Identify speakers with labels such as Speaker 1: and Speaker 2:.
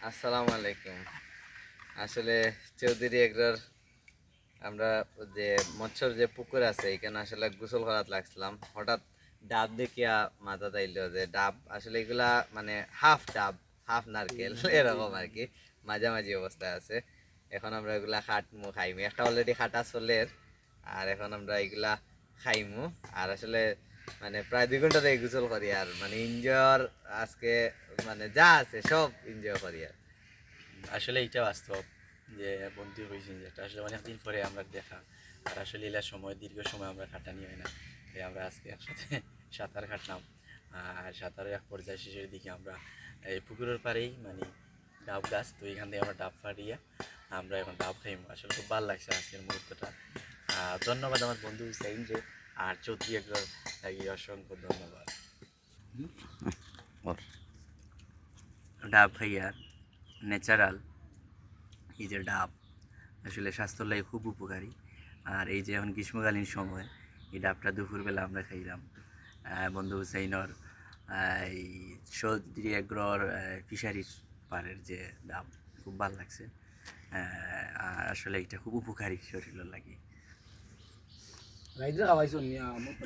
Speaker 1: আসসালামু আলাইকুম। আসলে চৌধুরী এগ্রোর আমরা যে মৎস্যর যে পুকুর আছে এখানে আসলে গোসল করাত লাগছিলাম, হঠাৎ ডাব দেখিয়া মাথা তাইলো যে ডাব আসলে এগুলা মানে হাফ ডাব হাফ নারকেল এরকম আর কি, মাঝামাঝি অবস্থায় আছে। এখন আমরা এগুলা খাটমু খাইমু, একটা অলরেডি খাটা চলের, আর এখন আমরা এগুলা খাইমু। আর আসলে মানে প্রায় 2 ঘন্টা থেকে গোসল করি, আর মানে এনজয় আজকে মানে যা আছে সব এনজয় করি আর।
Speaker 2: আসলে এটা বাস্তব যে বন্ধু হয়েছে, যেটা আসলে অনেকদিন পরে আমরা দেখা। আর আসলে এলার সময় দীর্ঘ সময় আমরা কাটানি হয় না, তাই আমরা আজকে একসাথে সাঁতার কাটলাম। আর সাঁতারের এক পর্যায়ে শেষের দিকে আমরা এই পুকুরের পাড়েই মানে ডাব গাছ, তো এখান থেকে আমরা ডাব ফাটিয়ে আমরা এখন ডাব খাইম। আসলে খুব ভালো লাগছে আজকের মুহূর্তটা। ধন্যবাদ আমার বন্ধু হুসাইন রে, আর চৌধুরী একবার অসংখ্য ধন্যবাদ। ডাব খাইয়া ন্যাচারাল এই যে ডাব আসলে স্বাস্থ্যর লাগে খুব উপকারী। আর এই যে এখন গ্রীষ্মকালীন সময় এই ডাবটা দুপুরবেলা আমরা খাইলাম বন্ধু হুসাইনর এই চৌধুরী এগ্রোর ফিশারির পাড়ের যে ডাব, খুব ভালো লাগছে। আর আসলে এটা খুব উপকারী শরীরের লাগে।
Speaker 3: রাইতে খাওয়াইছো নি আমার তো